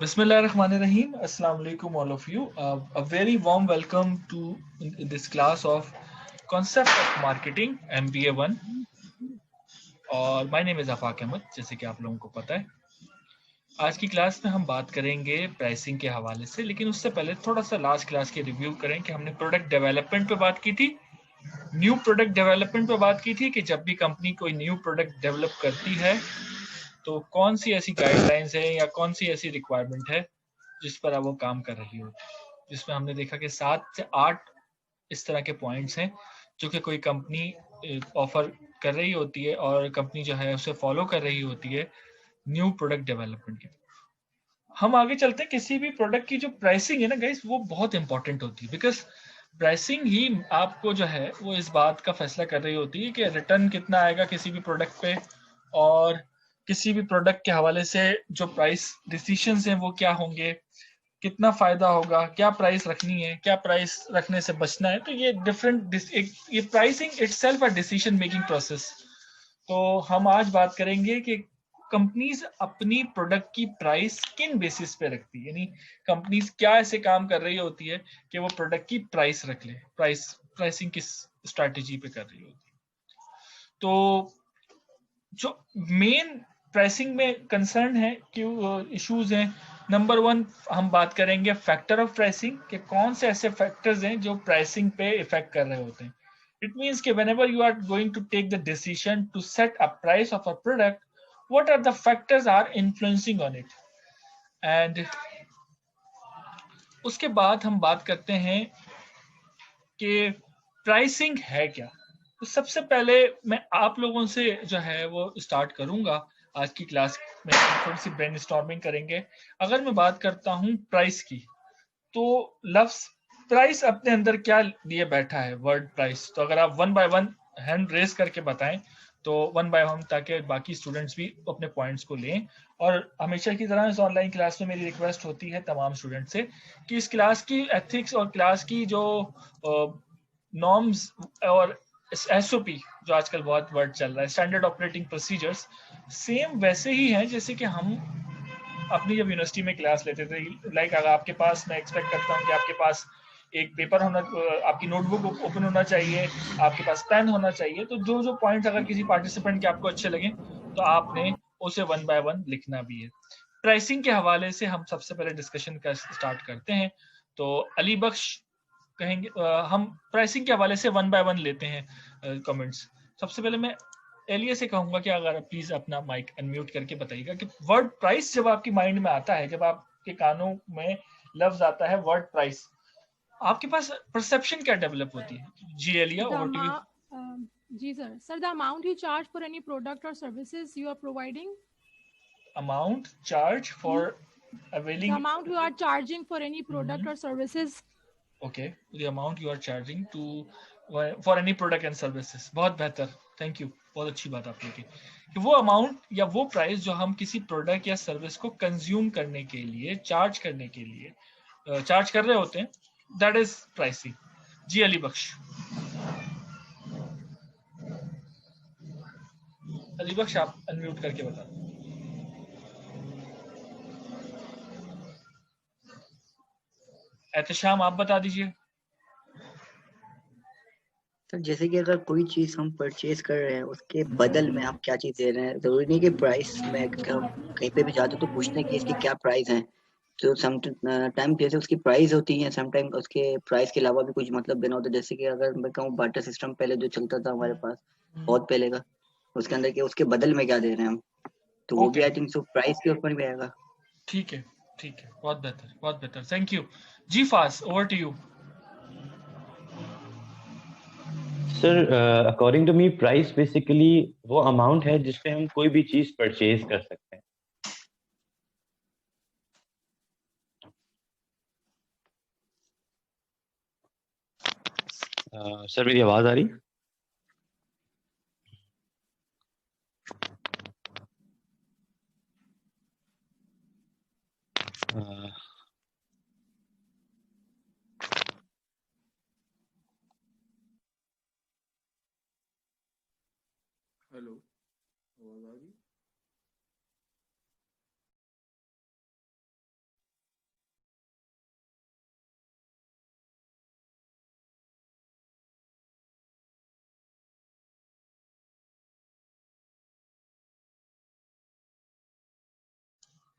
Bismillahirrahmanirrahim. Assalamu alaikum, all of you. A very warm welcome to this class of Concept of Marketing MBA 1. और my name is Afaq Ahmed, जैसे कि आप लोगों को पता है। आज की क्लास में हम बात करेंगे प्राइसिंग के हवाले से, लेकिन उससे पहले थोड़ा सा लास्ट क्लास के रिव्यू करें कि हमने प्रोडक्ट डेवलपमेंट पे बात की थी, न्यू प्रोडक्ट डेवलपमेंट पे बात की थी कि जब भी कंपनी कोई न्यू प्रोडक्ट डेवलप करती है तो कौन सी ऐसी गाइडलाइंस है या कौन सी ऐसी रिक्वायरमेंट है जिस पर अब वो काम कर रही हो, जिसमें हमने देखा कि 7 से 8 इस तरह के पॉइंट्स हैं जो कि कोई कंपनी ऑफर कर रही होती है और कंपनी जो है उसे फॉलो कर रही होती है न्यू प्रोडक्ट डेवलपमेंट के। हम आगे चलते हैं। किसी भी प्रोडक्ट की जो प्राइसिंग है ना गाइस, वो बहुत इंपॉर्टेंट होती है, बिकॉज प्राइसिंग ही आपको जो है वो इस बात का फैसला कर रही होती है कि रिटर्न कितना आएगा किसी भी प्रोडक्ट पे, और किसी भी प्रोडक्ट के हवाले से जो प्राइस डिसीशंस हैं वो क्या होंगे, कितना फायदा होगा, क्या प्राइस रखनी है, क्या प्राइस रखने से बचना है। तो ये डिफरेंट ये pricing itself a decision making process. तो हम आज बात करेंगे कि कंपनीज अपनी प्रोडक्ट की प्राइस किन बेसिस पे रखती है, यानी कंपनीज क्या ऐसे काम कर रही होती है कि वो प्रोडक्ट की प्राइस रख ले, प्राइसिंग किस स्ट्रैटेजी पे कर रही होती है। तो जो मेन प्राइसिंग में कंसर्न है कि इश्यूज हैं, नंबर वन हम बात करेंगे फैक्टर ऑफ प्राइसिंग के कौन से ऐसे फैक्टर्स हैं जो प्राइसिंग पे इफेक्ट कर रहे होते हैं। इट मीन्स कि whenever you are going to take the decision to set a price of a product, what are the factors are influencing on it, and उसके बाद हम बात करते हैं कि प्राइसिंग है क्या। तो सबसे पहले मैं आप लोगों से जो है वो स्टार्ट करूंगा। आज की क्लास में थोड़ी सी ब्रेनस्टॉर्मिंग करेंगे। अगर मैं बात करता हूं प्राइस की, तो लफ्ज प्राइस अपने अंदर क्या लिए बैठा है, वर्ड प्राइस। तो अगर आप one by one hand raise करके बताएं तो वन बाय वन, ताकि बाकी स्टूडेंट्स भी अपने पॉइंट्स को लें। और हमेशा की तरह इस ऑनलाइन क्लास में मेरी रिक्वेस्ट होती है तमाम स्टूडेंट से कि इस क्लास की एथिक्स और क्लास की जो नॉर्म्स और एसओपी, जो आजकल बहुत वर्ड चल रहा है, स्टैंडर्ड ऑपरेटिंग प्रोसीजर्स, सेम वैसे ही हैं जैसे कि हम अपनी जब यूनिवर्सिटी में क्लास लेते थे। लाइक अगर आपके पास, मैं एक्सपेक्ट करता हूँ कि आपके पास एक पेपर होना, आपकी नोटबुक ओपन होना चाहिए, आपके पास पेन होना चाहिए। तो जो जो पॉइंट्स अगर किसी पार्टिसिपेंट के आपको अच्छे लगे तो आपने उसे वन बाय वन लिखना भी है। प्राइसिंग के हवाले से हम सबसे पहले डिस्कशन का स्टार्ट करते हैं। तो अली बख्श कहेंगे, हम प्राइसिंग के हवाले से वन बाय वन लेते हैं कमेंट्स। सबसे पहले मैं एलिया से कहूंगा कि अगर प्लीज अपना माइक अनम्यूट करके बताइएगा कि वर्ड प्राइस जब आपकी माइंड में आता है, जब आपके कानों में लफ्ज आता है वर्ड प्राइस, आपके पास परसेप्शन क्या डेवलप होती है। जी Aliya, The over to you. amount, जी sir. Sir, the amount you charge for any product or services you are providing, amount charge you, for the availing. amount you are charging for any product or services. Okay, the amount you are charging to for any product and services. बहुत बेहतर, thank you, बहुत अच्छी बात आपने की कि वो amount या वो प्राइस जो हम किसी प्रोडक्ट या सर्विस को कंज्यूम करने के लिए, चार्ज करने के लिए चार्ज कर रहे होते हैं, दैट इज प्राइसिंग। जी अली बख्श, अली बख्श आप अनम्यूट करके बता दो। एहतशाम आप बता दीजिए। सर जैसे कि अगर कोई चीज हम परचेज कर रहे हैं उसके बदल में आप क्या चीज दे रहे हैं, जरूरी नहीं कि प्राइस में हम कहीं पे भी जाते तो पूछते हैं कि इसकी क्या प्राइस है। तो सम टाइम जैसे उसकी प्राइस होती है, सम टाइम उसके प्राइस के अलावा भी कुछ मतलब देना होता है। जैसे कि अगर मैं कहूँ बाटर सिस्टम पहले जो चलता था हमारे पास, बहुत पहले का, उसके अंदर के उसके बदल में क्या दे रहे हैं हम, तो वो भी okay, I think so price के ऊपर भी आएगा। ठीक है, ठीक है, बहुत बेहतर, बहुत बेहतर, थैंक यू। जी Faas, over to you. Sir, according to me price basically वो अमाउंट है जिसपे हम कोई भी चीज परचेज कर सकते हैं। सर मेरी आवाज आ रही? हेलो, आवाज आ रही?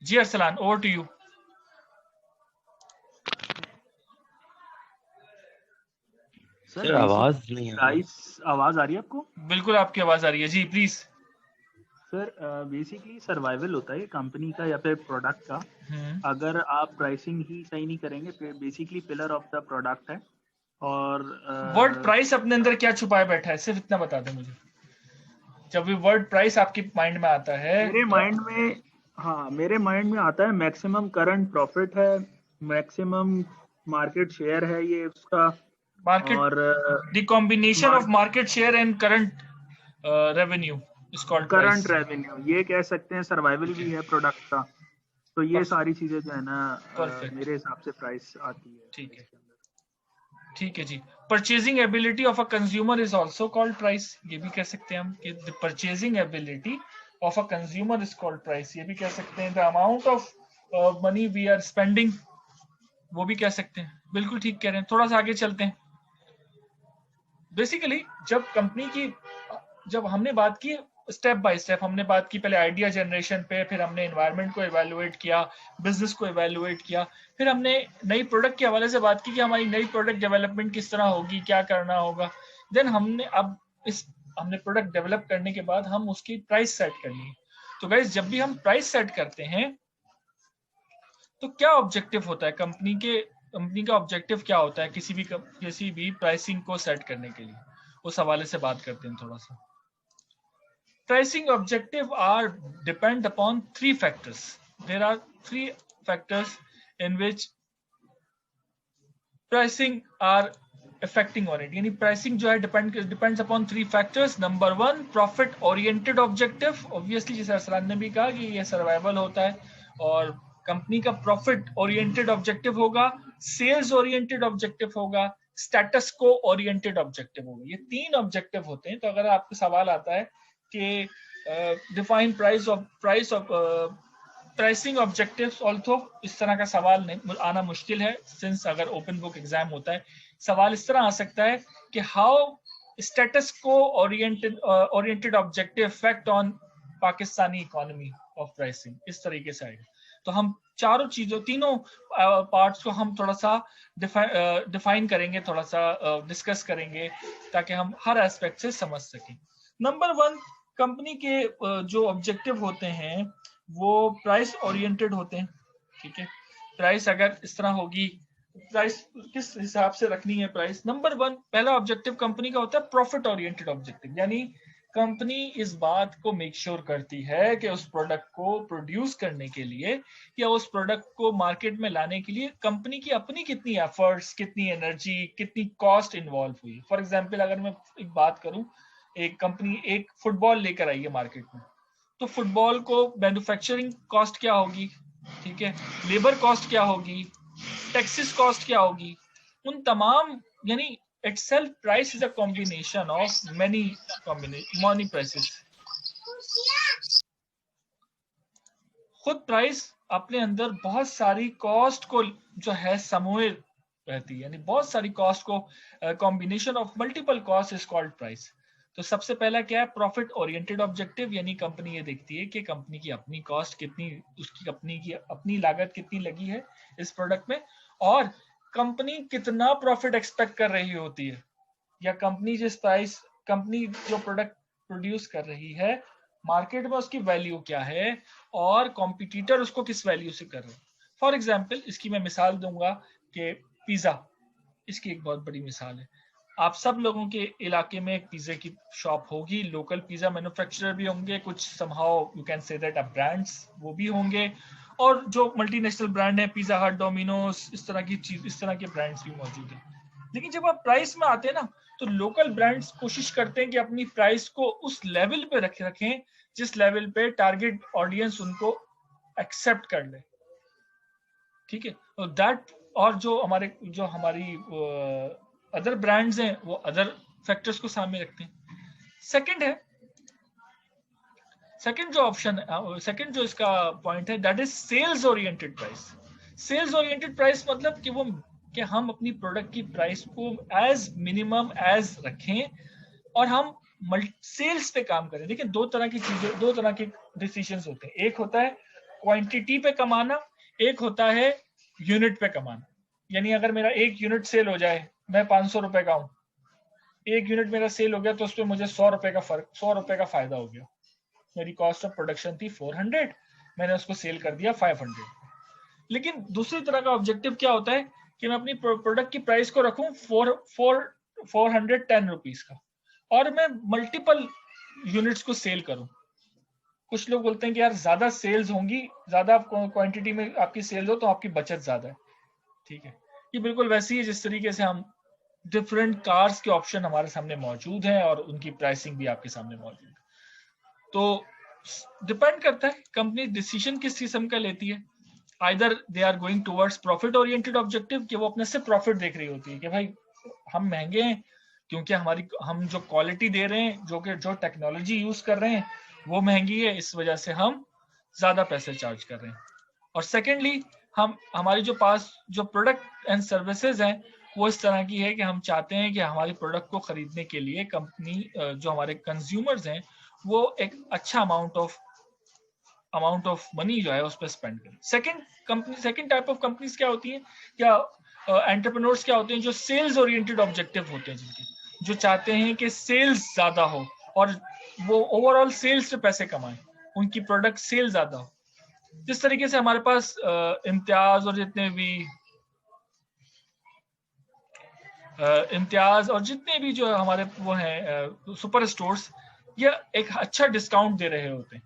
जी Arsalan, over to you. Sir आवाज नहीं आ रही। प्राइस आवाज आ रही है आपको? बिल्कुल आपकी आवाज आ रही है जी, प्लीज। सर बेसिकली सर्वाइवल होता है कंपनी का या फिर प्रोडक्ट का। अगर आप प्राइसिंग ही सही नहीं करेंगे, फिर basically pillar of the product है। और वर्ड प्राइस अपने अंदर क्या छुपाए बैठा है, सिर्फ इतना बता दो मुझे। जब भी वर्ड प्राइस आपके माइंड में आता है मेरे तो माइंड में, हाँ मेरे माइंड में आता है मैक्सिमम करंट प्रॉफिट है, मैक्सिमम मार्केट शेयर है ये उसका। मार्केट, और the combination of market share and current revenue is called price. Current revenue ये कह सकते हैं, सर्वाइवल भी है प्रोडक्ट का। तो ये सारी चीजें जो है ना परफेक्ट, मेरे हिसाब से प्राइस आती है ठीक है, इसके अंदर। ठीक है जी। Purchasing ability of a consumer is also called price, ये भी कह सकते हैं हम कि the purchasing ability of a consumer is called price, ये भी कह सकते हैं। The amount of money we are spending, वो भी कह सकते हैं। बिल्कुल ठीक कह रहे हैं। थोड़ा सा आगे चलते हैं। बेसिकली जब हमने बात की स्टेप बाय स्टेप, हमने बात की पहले आइडिया जनरेशन पे, फिर हमने एनवायरनमेंट को इवैल्यूएट किया, बिजनेस को इवैल्यूएट किया, फिर हमने नई प्रोडक्ट के हवाले से बात की कि हमारी नई प्रोडक्ट डेवलपमेंट किस तरह होगी, क्या करना होगा। देन हमने प्रोडक्ट डेवलप करने के बाद हम उसकी प्राइस सेट करनी है। तो गाइस, जब भी हम प्राइस सेट करते हैं तो क्या ऑब्जेक्टिव होता है कंपनी का ऑब्जेक्टिव क्या होता है किसी भी प्राइसिंग को सेट करने के लिए, उस हवाले से बात करते हैं थोड़ा सा। Pricing objective are depend upon three factors. There are three factors in which pricing are affecting on it. यानी pricing जो है depends upon three factors. Number one, profit oriented objective. Obviously जैसे अरसलान ने भी कहा कि ये सर्वाइवल होता है और कंपनी का प्रॉफिट ओरिएंटेड ऑब्जेक्टिव होगा, सेल्स ओरिएंटेड ऑब्जेक्टिव होगा, स्टेटस को ओरिएंटेड ऑब्जेक्टिव होगा। ये तीन ऑब्जेक्टिव होते हैं। तो अगर आपको सवाल आता है कि डिफाइन प्राइसिंग ऑब्जेक्टिव्स, ऑल्सो इस तरह का सवाल नहीं आना मुश्किल है, सिंस अगर ओपन बुक एग्जाम होता है। सवाल इस तरह आ सकता है कि हाउ स्टेटस को oriented objective effect on Pakistani economy of pricing, इस तरीके से आएगा। तो हम तीनों पार्ट्स को हम थोड़ा सा डिफाइन करेंगे, थोड़ा सा डिस्कस करेंगे, ताकि हम हर एस्पेक्ट से समझ सकें। नंबर वन, कंपनी के जो ऑब्जेक्टिव होते हैं वो प्राइस ओरिएंटेड होते हैं। ठीक है, प्राइस अगर इस तरह होगी, प्राइस किस हिसाब से रखनी है प्राइस। नंबर वन, पहला ऑब्जेक्टिव कंपनी का होता है प्रॉफिट ओरिएंटेड ऑब्जेक्टिव, यानी कंपनी इस बात को मेक श्योर करती है कि उस प्रोडक्ट को प्रोड्यूस करने के लिए या उस प्रोडक्ट को मार्केट में लाने के लिए कंपनी की अपनी कितनी एफर्ट्स, कितनी एनर्जी, कितनी कॉस्ट इन्वॉल्व हुई। फॉर एग्जांपल अगर मैं एक बात करूं, एक कंपनी एक फुटबॉल लेकर आई है मार्केट में, तो फुटबॉल को मैन्युफैक्चरिंग कॉस्ट क्या होगी, ठीक है, लेबर कॉस्ट क्या होगी, टैक्सेस कॉस्ट क्या होगी, उन तमाम, यानी itself price is a combination of many prices. खुद प्राइस अपने अंदर बहुत सारी कॉस्ट को जो है समोए रहती है, यानी बहुत सारी कॉस्ट को combination of multiple cost is called price. तो सबसे पहला क्या है, प्रॉफिट ओरिएंटेड ऑब्जेक्टिव, यानी कंपनी ये देखती है कि कंपनी की अपनी कॉस्ट कितनी, उसकी अपनी लागत कितनी लगी है इस प्रोडक्ट में, और कंपनी कितना प्रॉफिट एक्सपेक्ट कर रही होती है, या कंपनी जो प्रोडक्ट प्रोड्यूस कर रही है मार्केट में उसकी वैल्यू क्या है और कॉम्पिटिटर उसको किस वैल्यू से कर रहे हैं। फॉर एग्जांपल इसकी मैं मिसाल दूंगा कि पिज्जा, इसकी एक बहुत बड़ी मिसाल है। आप सब लोगों के इलाके में एक पिज्जा की शॉप होगी, लोकल पिज्जा मैन्युफैक्चरर भी होंगे, कुछ somehow you can say that brands वो भी होंगे, और जो मल्टीनेशनल ब्रांड है, पिज्जा हट, डोमिनोज, इस तरह के ब्रांड्स भी मौजूद हैं। लेकिन जब आप प्राइस में आते हैं ना, तो लोकल ब्रांड्स कोशिश करते हैं कि अपनी प्राइस को उस लेवल पे रखें जिस लेवल पे टारगेट ऑडियंस उनको एक्सेप्ट कर ले। ठीक है, और जो हमारी अदर ब्रांड्स हैं वो अदर फैक्टर्स को सामने रखते हैं। सेकंड जो इसका पॉइंट है, that is sales oriented price. Sales oriented price मतलब कि हम अपनी प्रोडक्ट की प्राइस को एज मिनिमम एज रखें और हम सेल्स पे काम करें। देखिए, दो तरह के डिसीजंस होते हैं। एक होता है क्वांटिटी पे कमाना, एक होता है यूनिट पे कमाना। यानी अगर मेरा एक यूनिट सेल हो जाए, मैं 500 रुपए का हूँ, एक यूनिट मेरा सेल हो गया तो उस पर मुझे 100 रुपए का फर्क, 100 रुपए का फायदा हो गया। मेरी कॉस्ट ऑफ प्रोडक्शन थी 400, मैंने उसको सेल कर दिया 500। लेकिन दूसरी तरह का ऑब्जेक्टिव क्या होता है कि मैं अपनी प्रोडक्ट की प्राइस को रखूं 410 रुपीज का, और मैं मल्टीपल यूनिट्स को सेल करूं। कुछ लोग बोलते हैं कि यार ज्यादा सेल्स होंगी, ज्यादा क्वांटिटी में आपकी सेल्स हो तो आपकी बचत ज्यादा है। ठीक है, ये बिल्कुल वैसी है जिस तरीके से हम डिफरेंट कार्स के ऑप्शन हमारे सामने मौजूद हैं और उनकी प्राइसिंग भी आपके सामने मौजूद है। तो डिपेंड करता है कंपनी डिसीजन किस किस्म का लेती है। Either they are going towards profit oriented objective, कि वो अपने से प्रॉफिट देख रही होती है कि भाई हम महंगे हैं क्योंकि हम जो क्वालिटी दे रहे हैं, जो टेक्नोलॉजी यूज कर रहे हैं वो महंगी है, इस वजह से हम ज्यादा पैसे चार्ज कर रहे हैं। और सेकेंडली हमारी जो पास जो प्रोडक्ट एंड सर्विसेज हैं वो इस तरह की है कि हम चाहते हैं कि हमारी प्रोडक्ट को खरीदने के लिए कंपनी, जो हमारे कंज्यूमर्स हैं, वो एक अच्छा अमाउंट ऑफ मनी जो है उस पर स्पेंड करें। सेकंड टाइप ऑफ कंपनीज क्या होती हैं, क्या एंटरप्रेन्योर्स क्या होते हैं, जो सेल्स ओरिएंटेड ऑब्जेक्टिव होते हैं, जिनके जो चाहते हैं कि सेल्स ज्यादा हो और वो ओवरऑल सेल्स से पैसे कमाएं, उनकी प्रोडक्ट सेल ज्यादा हो। जिस तरीके से हमारे पास इम्तियाज और जितने भी जो हमारे वो हैं सुपर स्टोर्स, ये एक अच्छा डिस्काउंट दे रहे होते हैं,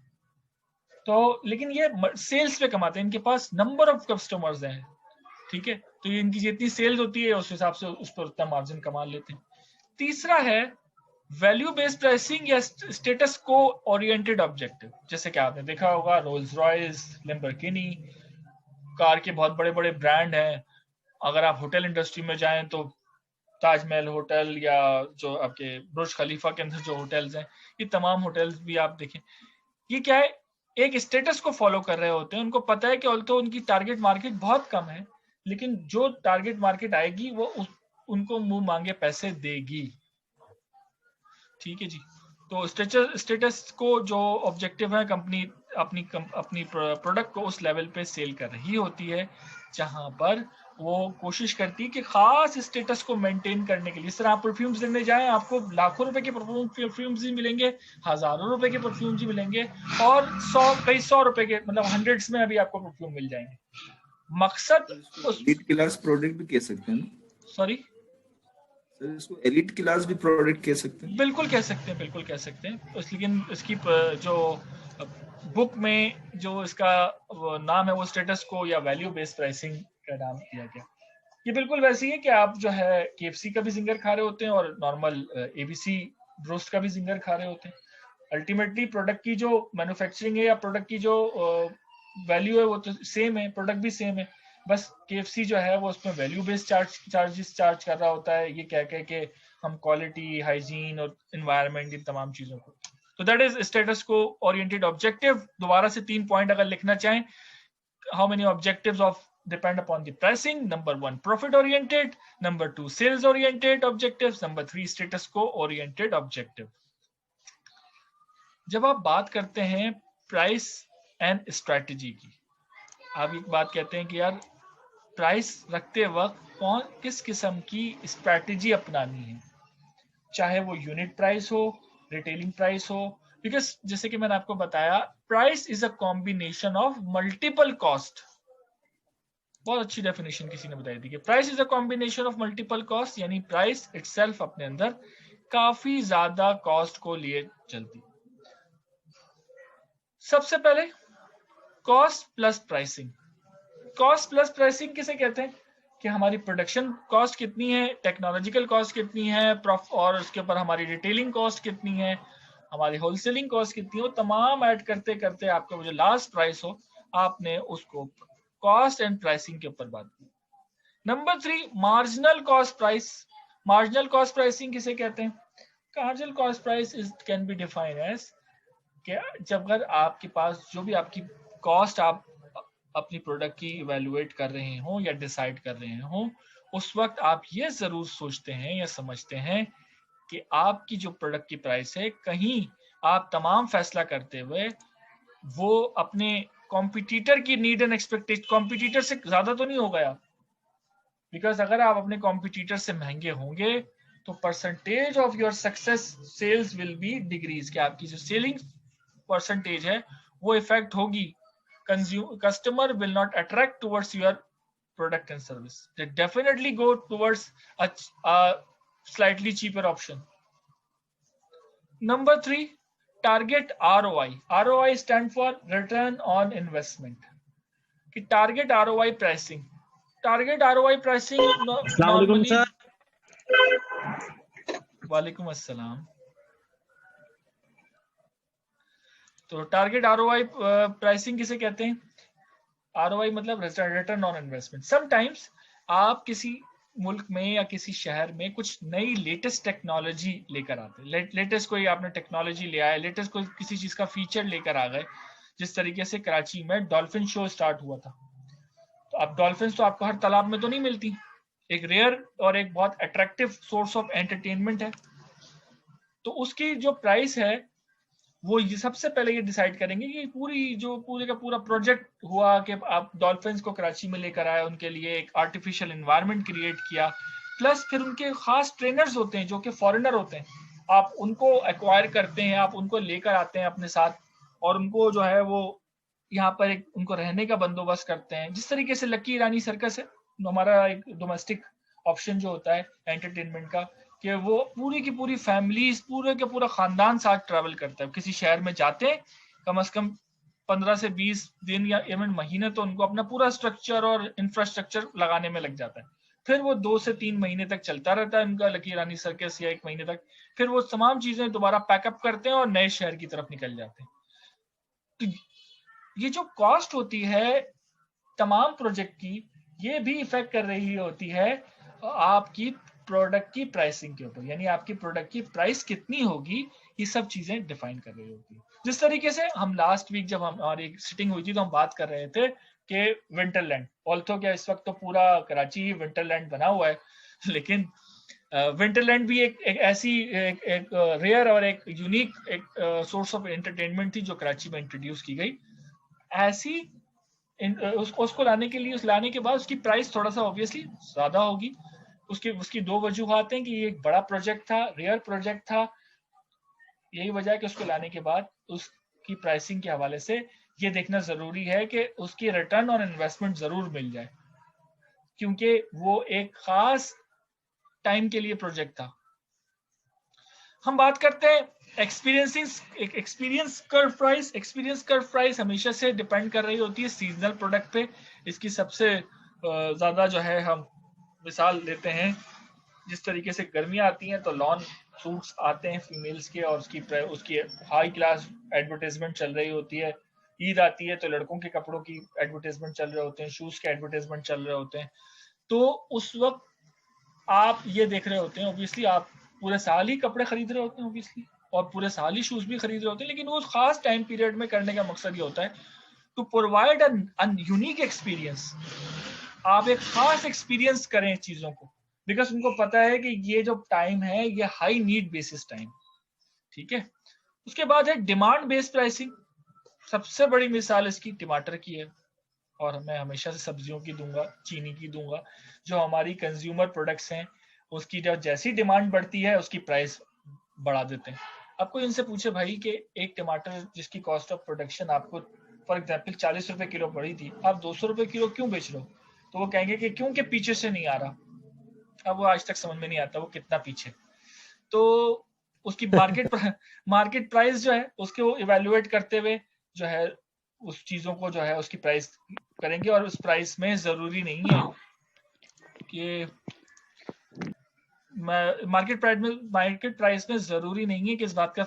तो लेकिन ये सेल्स पे कमाते हैं, इनके पास नंबर ऑफ कस्टमर्स हैं। ठीक है, तो ये इनकी जितनी सेल्स होती है उस हिसाब से उस पर उतना मार्जिन कमा लेते हैं। तीसरा है वैल्यू बेस्ड प्राइसिंग या स्टेटस को ओरिएंटेड ऑब्जेक्टिव। जैसे कि आपने देखा होगा रोल्स रॉयस, लैम्बोर्गिनी कार के बहुत बड़े बड़े ब्रांड हैं। अगर आप होटल इंडस्ट्री में जाएं तो ताजमहल होटल या जो आपके बुर्ज खलीफा के अंदर जो होटल्स हैं, ये तमाम होटल्स भी आप देखें, ये क्या है, एक स्टेटस को फॉलो कर रहे होते हैं। उनको पता है कि ऑल्थो उनकी टारगेट मार्केट बहुत कम है, लेकिन जो टारगेट मार्केट आएगी वो उनको मुंह मांगे पैसे देगी। ठीक है जी, तो स्टेटस को जो ऑब्जेक्टिव है, कंपनी अपनी प्रोडक्ट को उस लेवल पे सेल कर रही होती है जहां पर वो कोशिश करती है कि खास स्टेटस को मेंटेन करने के लिए। इस तरह आप परफ्यूम्स लेने जाएं, आपको लाखों रुपए के परफ्यूम्स ही मिलेंगे, हजारों रुपए के परफ्यूम्स ही मिलेंगे, और कई सौ रुपए के, मतलब हंड्रेड्स में अभी आपको परफ्यूम मिल जाएंगे। मकसद एलीट क्लास प्रोडक्ट भी कह सकते हैं ना? सॉरी सर, इसको एलीट क्लास भी प्रोडक्ट कह सकते हैं? बिल्कुल कह सकते हैं, बिल्कुल कह सकते हैं। लेकिन इसकी जो बुक में जो इसका नाम है वो स्टेटस को या वैल्यू बेस्ड प्राइसिंग का नाम दिया गया। ये बिल्कुल वैसी है कि आप जो है KFC का भी जिंगर खा रहे होते हैं और नॉर्मल ABC रोस्ट का भी जिंगर खा रहे होते हैं। अल्टीमेटली प्रोडक्ट की जो मैन्युफैक्चरिंग है या प्रोडक्ट की जो वैल्यू है वो तो सेम है, प्रोडक्ट भी सेम है, बस KFC जो है वो उसमें वैल्यू बेस्ड चार्जेस चार्ज कर रहा होता है, ये कह के कि हम क्वालिटी, हाइजीन और एनवायरनमेंट, इन तमाम चीजों को। तो दैट इज स्टेटस को ओरिएंटेड ऑब्जेक्टिव। दोबारा से 3 पॉइंट अगर लिखना चाहें, how many objectives of depend upon the pricing. Number 1 profit oriented, number 2 sales oriented objectives, number 3 status quo oriented objective. जब आप बात करते हैं प्राइस एंड स्ट्रेटजी की, आप एक बात कहते हैं कि यार प्राइस रखते वक्त किस किस्म की स्ट्रेटजी अपनानी है, चाहे वो यूनिट प्राइस हो, रिटेलिंग प्राइस हो, बिकॉज जैसे कि मैंने आपको बताया, price is a combination of multiple cost. बहुत अच्छी डेफिनेशन किसी ने बताई थी कि price is a combination of multiple cost, यानी प्राइस इटसेल्फ अपने अंदर काफी ज्यादा कॉस्ट को लिए चलती। सबसे पहले cost plus pricing. Cost plus pricing किसे कहते हैं कि हमारी प्रोडक्शन कॉस्ट कितनी है, टेक्नोलॉजिकल कॉस्ट कितनी है, और उसके ऊपर हमारी रिटेलिंग कॉस्ट कितनी है, हमारी होलसेलिंग कॉस्ट कितनी है, वो तमाम ऐड करते करते आपका जो लास्ट प्राइस हो, आपने उसको कॉस्ट एंड प्राइसिंग के ऊपर बात की। Number 3 marginal cost price. Marginal cost pricing किसे कहते हैं? Marginal cost price can be defined as कि जब अगर आपके पास जो भी आपकी कॉस्ट आप अपनी प्रोडक्ट की इवेल्युएट कर रहे हो या डिसाइड कर रहे हो, उस वक्त आप ये जरूर सोचते हैं या समझते हैं कि आपकी जो प्रोडक्ट की प्राइस है, कहीं आप तमाम फैसला करते हुए वो अपने कॉम्पिटिटर की नीड एंड एक्सपेक्टेशन, कॉम्पिटिटर से ज्यादा तो नहीं हो गया, बिकॉज अगर आप अपने कॉम्पिटिटर से महंगे होंगे तो percentage of your success sales will be decrease, कि आपकी जो सेलिंग परसेंटेज है वो इफेक्ट होगी. Customer will not attract towards your product and service, they definitely go towards a slightly cheaper option. Number 3, target ROI. ROI stand for return on investment. कि target ROI pricing. Target ROI pricing normally. वालेकुम अस्सलाम. तो target ROI pricing किसे कहते हैं? ROI मतलब return on investment. Sometimes आप किसी मुल्क में या किसी शहर में कुछ नई लेटेस्ट टेक्नोलॉजी लेकर आते हैं, लेटेस्ट कोई आपने टेक्नोलॉजी ले आए, लेटेस्ट कोई किसी चीज का फीचर लेकर आ गए. जिस तरीके से कराची में डॉल्फिन शो स्टार्ट हुआ था, तो अब डॉल्फिन तो आपको हर तालाब में तो नहीं मिलती, एक रेयर और एक बहुत अट्रैक्टिव सोर्स ऑफ एंटरटेनमेंट है. तो उसकी जो प्राइस है वो ये सबसे पहले ये डिसाइड करेंगे कि पूरे का पूरा प्रोजेक्ट हुआ कि आप डॉल्फिन्स को कराची में लेकर आए, उनके लिए एक आर्टिफिशियल एनवायरनमेंट क्रिएट किया, प्लस फिर उनके खास ट्रेनर्स होते हैं जो कि फॉरेनर होते हैं, आप उनको एक्वायर करते हैं, आप उनको लेकर आते हैं अपने साथ और उनको जो है वो यहाँ पर एक उनको रहने का बंदोबस्त करते हैं. जिस तरीके से लकी ईरानी सर्कस है हमारा एक डोमेस्टिक ऑप्शन जो होता है एंटरटेनमेंट का, कि वो पूरी की पूरी फैमिलीज पूरे का पूरा खानदान साथ ट्रैवल करता है. किसी शहर में जाते हैं कम से कम 15 से 20 दिन या इवन महीने तो उनको अपना पूरा स्ट्रक्चर और इंफ्रास्ट्रक्चर लगाने में लग जाता है. फिर वो 2 से 3 महीने तक चलता रहता है उनका लकी ईरानी सर्कस, या 1 महीने तक. फिर वो तमाम चीजें दोबारा पैकअप करते हैं और नए शहर की तरफ निकल जाते हैं. तो ये जो कॉस्ट होती है तमाम प्रोजेक्ट की, ये भी इफेक्ट कर रही होती है आपकी प्रोडक्ट की प्राइसिंग के ऊपर, यानी आपकी प्रोडक्ट की प्राइस कितनी होगी, ये सब चीजें डिफाइन कर रही होती है. जिस तरीके से हम लास्ट वीक जब हमारी सिटिंग हुई थी तो हम बात कर रहे थे कि विंटरलैंड, ऑल्थो क्या इस वक्त तो पूरा कराची ही विंटरलैंड बना हुआ है, लेकिन विंटरलैंड भी एक ऐसी एक रेयर और एक यूनिक एक सोर्स ऑफ एंटरटेनमेंट थी जो कराची में इंट्रोड्यूस की गई. ऐसी उसको लाने के बाद उसकी प्राइस थोड़ा सा ऑब्वियसली ज्यादा होगी. उसकी 2 वजूहात हैं कि ये एक बड़ा प्रोजेक्ट था, रेयर प्रोजेक्ट था. यही वजह है कि उसको लाने के बाद उसकी प्राइसिंग के हवाले से ये देखना जरूरी है कि उसकी रिटर्न ऑन इन्वेस्टमेंट जरूर मिल जाए, क्योंकि वो एक खास टाइम के लिए प्रोजेक्ट था. हम बात करते हैं experience curve price. Experience curve price हमेशा से डिपेंड कर रही होती है सीजनल प्रोडक्ट पे. इसकी सबसे ज्यादा जो है हम मिसाल लेते हैं, जिस तरीके से गर्मियां आती हैं तो लॉन सूट्स आते हैं फीमेल्स के और उसकी हाई क्लास एडवर्टाइजमेंट चल रही होती है. ईद आती है तो लड़कों के कपड़ों की एडवर्टाइजमेंट चल रहे होते हैं, शूज के एडवर्टाइजमेंट चल रहे होते हैं. तो उस वक्त आप ये देख रहे होते हैं, ऑब्वियसली आप पूरे साल ही कपड़े खरीद रहे होते हैं ऑब्वियसली, और पूरे साल ही शूज भी खरीद रहे होते हैं, लेकिन वो खास टाइम पीरियड में करने का मकसद ये होता है to provide a unique experience. आप एक खास एक्सपीरियंस करें चीजों को, बिकॉज उनको पता है कि ये जो टाइम है ये हाई नीड बेसिस टाइम. ठीक है. उसके बाद है डिमांड बेस्ड प्राइसिंग. सबसे बड़ी मिसाल इसकी टमाटर की है, और मैं हमेशा से सब्जियों की दूंगा, चीनी की दूंगा. जो हमारी कंज्यूमर प्रोडक्ट्स हैं उसकी जब जैसी डिमांड बढ़ती है उसकी प्राइस बढ़ा देते हैं. आपको इनसे पूछे भाई कि एक टमाटर जिसकी कॉस्ट ऑफ प्रोडक्शन आपको फॉर एग्जाम्पल 40 रुपए किलो पड़ी थी, आप 200 रुपए किलो क्यों बेच रहे हो? तो वो कहेंगे कि क्योंकि पीछे से नहीं आ रहा. अब वो आज तक समझ में नहीं आता वो कितना पीछे. तो उसकी मार्केट प्राइस जो है उसको इवेल्युएट करते हुए जो है उस चीजों को जो है उसकी प्राइस करेंगे. और उस प्राइस में जरूरी नहीं है कि मार्केट प्राइस में जरूरी नहीं है कि इस बात का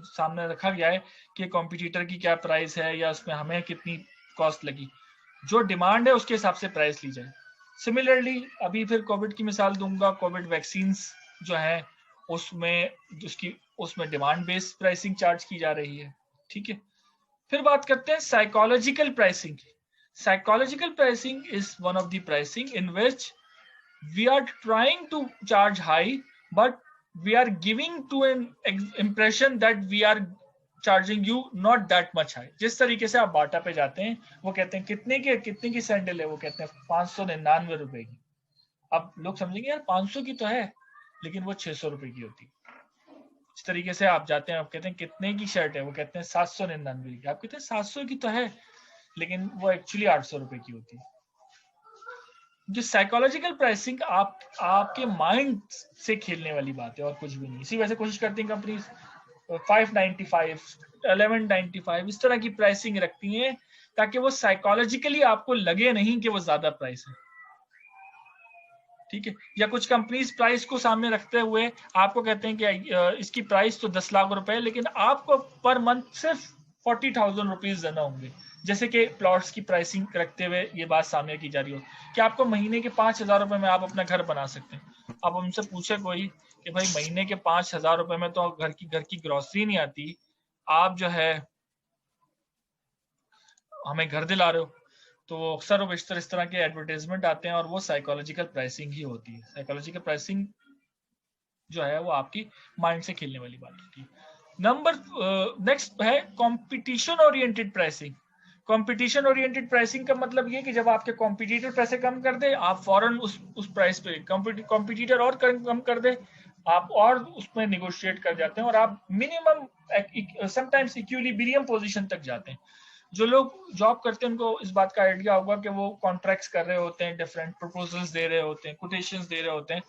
सामने रखा गया है कि कॉम्पिटिटर की क्या प्राइस है या उसमें हमें कितनी कॉस्ट लगी. जो डिमांड है उसके हिसाब से प्राइस ली जाए. सिमिलरली अभी फिर कोविड की मिसाल दूंगा. कोविड वैक्सीन्स जो है उसमें डिमांड बेस्ड प्राइसिंग चार्ज की जा रही है. ठीक है. फिर बात करते हैं psychological pricing. Psychological pricing is one of the pricing in which we are trying to charge high, but we are giving to an impression that we are charging you not that much high. जिस तरीके से आप बाटा पे जाते हैं, वो कहते हैं कितने की सैंडल है, वो कहते हैं 599 रुपए की। अब लोग समझेंगे यार 500 की तो है, लेकिन वो 600 रुपए की होती है। इस तरीके से आप जाते हैं, आप कहते हैं कितने की शर्ट है, वो कहते हैं 799 की। आप कहते हैं 700 की तो है, लेकिन वो एक्चुअली 800 रुपए की होती है। जो साइकोलॉजिकल प्राइसिंग आपके माइंड से खेलने वाली बात है और कुछ भी नहीं। इसी वजह से कोशिश करती हैं कंपनी 595, 1195 इस तरह की प्राइसिंग रखती हैं, ताकि वो साइकोलॉजिकली आपको लगे नहीं कि वो ज्यादा प्राइस है। ठीक है, या कुछ कंपनीज प्राइस को सामने रखते हुए आपको कहते हैं कि इसकी प्राइस तो 10 लाख रुपए है, लेकिन आपको पर मंथ सिर्फ 40,000 रुपीज देना होंगे। जैसे कि प्लॉट्स की प्राइसिंग रखते हुए ये बात सामने की जा रही हो कि आपको महीने के 5,000 रुपए में आप अपना घर बना सकते हैं। अब हमसे पूछे कोई कि भाई महीने के 5,000 रुपए में तो घर की ग्रोसरी नहीं आती, आप जो है हमें घर दिला रहे हो, तो अक्सर इस तरह के एडवर्टाइजमेंट आते हैं और वो साइकोलॉजिकल प्राइसिंग ही होती है। साइकोलॉजिकल प्राइसिंग जो है वो आपकी माइंड से खेलने वाली बात होती है। नेक्स्ट है competition oriented pricing. Competition oriented pricing का मतलब ये कि जब आपके कॉम्पिटिटर पैसे कम कर दे, आप फौरन उस प्राइस पे कॉम्पिटिटर और कम कर दे, आप और उसमें निगोशिएट कर जाते हैं और आप मिनिमम समटाइम्स इक्विलिब्रियम पोजीशन तक जाते हैं। जो लोग जॉब करते हैं उनको इस बात का आइडिया होगा कि वो कॉन्ट्रैक्ट्स कर रहे होते हैं, डिफरेंट प्रपोजल्स दे रहे होते हैं, कोटेशंस दे रहे होते हैं,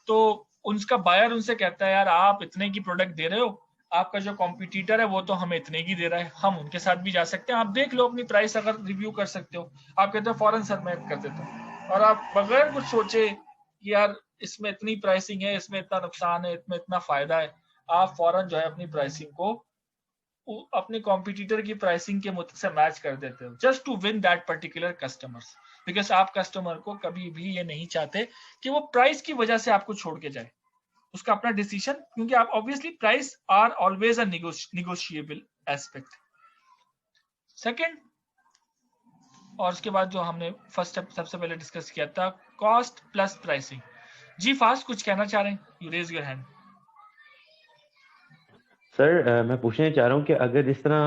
तो उनका बायर उनसे कहता है यार आप इतने की प्रोडक्ट दे रहे हो, आपका जो कॉम्पिटिटर है वो तो हमें इतने की दे रहा है, हम उनके साथ भी जा सकते हैं, आप देख लो अपनी प्राइस अगर रिव्यू कर सकते हो। आप कहते हो फौरन सर मैं कर देता हूँ, और आप बगैर कुछ सोचे कि यार इसमें इतनी प्राइसिंग है, इसमें इतना नुकसान है, इसमें इतना फायदा है, आप फौरन जो है अपनी प्राइसिंग को अपने कॉम्पिटिटर की प्राइसिंग के मुताबिक से मैच कर देते हो, just to win that particular customers. Because आप कस्टमर को कभी भी ये नहीं चाहते कि वो प्राइस की वजह से आपको छोड़ के जाए, उसका अपना डिसीजन, क्योंकि आप obviously price are always a negotiable aspect. Second, और उसके बाद जो हमने फर्स्ट स्टेप सबसे पहले डिस्कस किया था, कॉस्ट प्लस प्राइसिंग। जी फास्ट कुछ कहना चाह रहे हैं, you raise your hand. Sir मैं पूछना चाह रहा हूँ कि अगर जिस तरह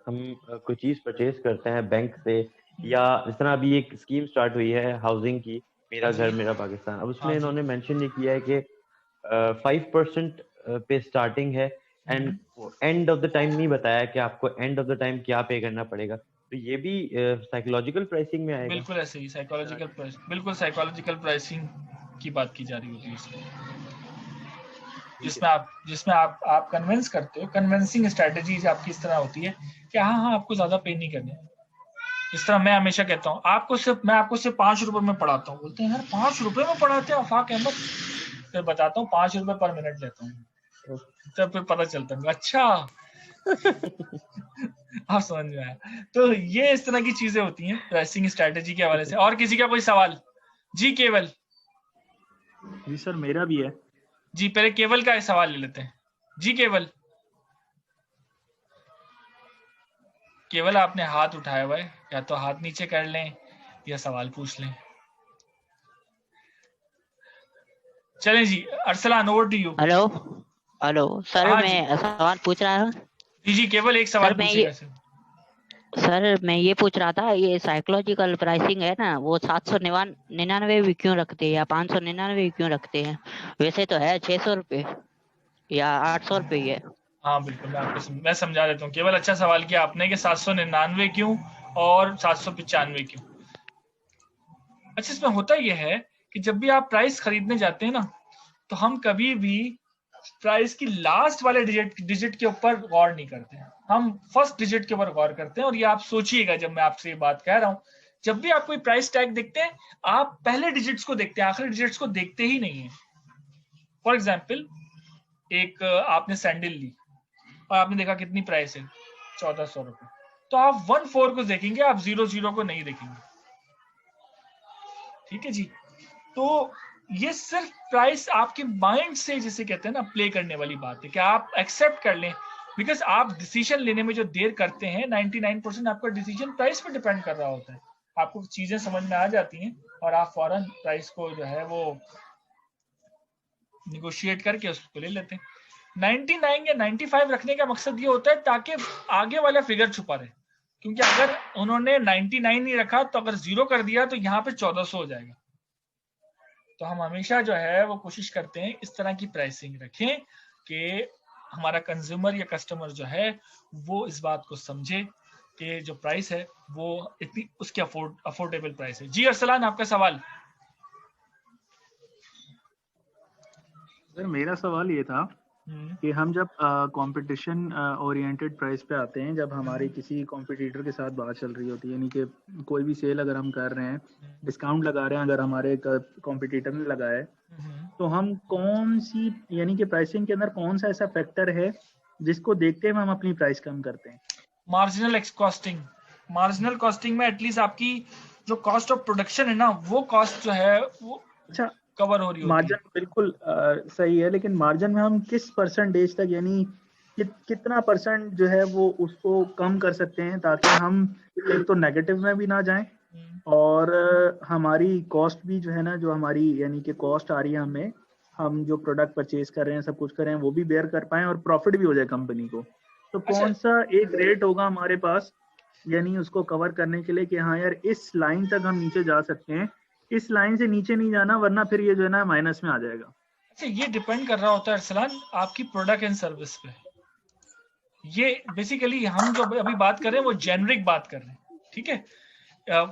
हम कोई चीज परचेज करते हैं बैंक से, या जिस तरह अभी एक स्कीम स्टार्ट हुई है हाउसिंग की, मेरा घर मेरा पाकिस्तान, अब उसमें इन्होंने मेंशन ये किया है कि 5% पे स्टार्टिंग है, and end of the time नहीं बताया कि आपको एंड ऑफ द टाइम क्या पे करना पड़ेगा, तो ये भी साइकोलॉजिकल प्राइसिंग में आएगा? बिल्कुल ऐसे ही साइकोलॉजिकल प्राइस, बिल्कुल साइकोलॉजिकल प्राइसिंग की बात की जा रही होती है इसमें, जिसमें आप कन्विंस करते हो। कन्विंसिंग स्ट्रेटजीज आपकी इस तरह होती है कि हाँ आपको ज्यादा पे नहीं करने। इस तरह मैं हमेशा कहता हूँ मैं आपको सिर्फ 5 रुपए में पढ़ाता हूँ, बोलते हैं यार 5 रुपए में पढ़ाते हैं आफाक अहमद, फिर बताता हूँ 5 रुपए पर मिनट लेता हूँ, तब फिर पता चलता है अच्छा आप समझ में आया। तो ये इस तरह की चीजें होती हैं प्राइसिंग स्ट्रेटजी के हवाले से। और किसी का कोई सवाल? जी केवल। जी सर मेरा भी है जी, पहले केवल का सवाल ले लेते हैं। जी केवल आपने हाथ उठाया हुआ है, या तो हाथ नीचे कर लें या सवाल पूछ लें। चलें जी, Arsalan over to you. Hello sir, मैं सवाल पूछ रहा हूँ। जी केवल एक सवाल पूछिएगा सर मैं ये पूछ रहा था, ये साइकोलॉजिकल प्राइसिंग है ना, वो 799 भी क्यों रखते हैं या 599 क्यों रखते हैं? वैसे तो है 600 रुपए या 800 रुपए है। हाँ बिल्कुल, मैं समझा देता हूँ। केवल अच्छा सवाल किया आपने कि 799 क्यों और 795 क्यों। अच्छा, इसमें होता यह है कि जब भी आप प्राइस खरीदने जाते हैं ना, तो हम कभी भी प्राइस की लास्ट वाले डिजिट के ऊपर गौर नहीं करते हैं, हम फर्स्ट डिजिट के ऊपर गौर करते हैं। और ये आप सोचिएगा, जब मैं आपसे ये बात कह रहा हूँ, जब भी आप कोई प्राइस टैग देखते हैं, आप पहले डिजिट्स को देखते हैं, आखिरी डिजिट्स को देखते ही नहीं है। फॉर एग्जाम्पल, एक आपने सैंडल ली और आपने देखा कितनी प्राइस है, 1400 रुपए, तो आप 14 को देखेंगे, आप 00 को नहीं देखेंगे। ठीक है जी। तो ये सिर्फ प्राइस आपके माइंड से, जिसे कहते हैं ना, प्ले करने वाली बात है कि आप एक्सेप्ट कर लें। बिकॉज आप डिसीजन लेने में जो देर करते हैं, 99% आपका डिसीजन प्राइस पे डिपेंड कर रहा होता है। आपको चीजें समझ में आ जाती हैं और आप फौरन प्राइस को जो है वो निगोशिएट करके उसको ले लेते हैं। 99 या 95 रखने का मकसद ये होता है ताकि आगे वाला फिगर छुपा रहे, क्योंकि अगर उन्होंने 99 नहीं रखा तो अगर 0 कर दिया तो यहाँ पे 1400 हो जाएगा। तो हम हमेशा जो है वो कोशिश करते हैं इस तरह की प्राइसिंग रखें कि हमारा कंज्यूमर या कस्टमर जो है वो इस बात को समझे कि जो प्राइस है वो इतनी उसकी अफोर्डेबल प्राइस है। जी अरसलान, आपका सवाल। सर मेरा सवाल ये था कि हम जब कंपटीशन ओरिएंटेड प्राइस पे आते हैं, जब हमारी किसी कॉम्पिटिटर के साथ बात चल रही होती है, यानी कि कोई भी सेल अगर हम कर रहे हैं, डिस्काउंट लगा रहे हैं, अगर हमारे कॉम्पिटिटर ने लगाया है, तो हम कौन सी यानी कि प्राइसिंग के अंदर कौन सा ऐसा फैक्टर है जिसको देखते हुए हम अपनी प्राइस कम करते हैं? Marginal costing. मार्जिनल कॉस्टिंग में एटलीस्ट आपकी जो कॉस्ट ऑफ प्रोडक्शन है ना, वो कॉस्ट जो है वो अच्छा कवर हो रही होती मार्जिन बिल्कुल सही है, लेकिन मार्जिन में हम किस परसेंटेज तक यानी कितना परसेंट जो है वो उसको कम कर सकते हैं ताकि हम एक तो नेगेटिव में भी ना जाएं और हमारी कॉस्ट भी जो है ना, जो हमारी यानी कि कॉस्ट आ रही है हमें, हम जो प्रोडक्ट परचेज कर रहे हैं, सब कुछ कर रहे हैं, वो भी बेयर कर पाएं और प्रॉफिट भी हो जाए कंपनी को। तो कौन सा एक रेट होगा हमारे पास यानी उसको कवर करने के लिए कि हाँ यार इस लाइन तक हम नीचे जा सकते हैं, इस लाइन से नीचे नहीं जाना वरना फिर ये जो है ना माइनस में आ जाएगा। अच्छा, ये डिपेंड कर रहा होता है अरसलान आपकी प्रोडक्ट एंड सर्विस पे। ये बेसिकली हम जो अभी बात कर रहे हैं वो जेनरिक बात कर रहे हैं, ठीक है।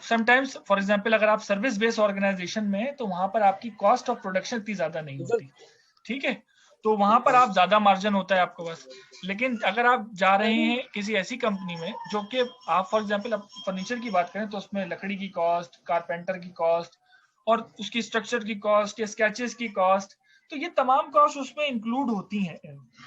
समटाइम्स फॉर एग्जांपल अगर आप सर्विस बेस्ड ऑर्गेनाइजेशन में है तो वहां पर आपकी कॉस्ट ऑफ प्रोडक्शन इतनी ज्यादा नहीं होती, ठीक है, तो वहां पर आप ज्यादा मार्जिन होता है आपको बस। लेकिन अगर आप जा रहे हैं किसी ऐसी कंपनी में जो कि आप फॉर एग्जांपल आप फर्नीचर की बात करें तो उसमें लकड़ी की कॉस्ट, कारपेंटर की कॉस्ट और उसकी स्ट्रक्चर की कॉस्ट या स्केचेस की कॉस्ट, तो ये तमाम कॉस्ट उसमें इंक्लूड होती हैं।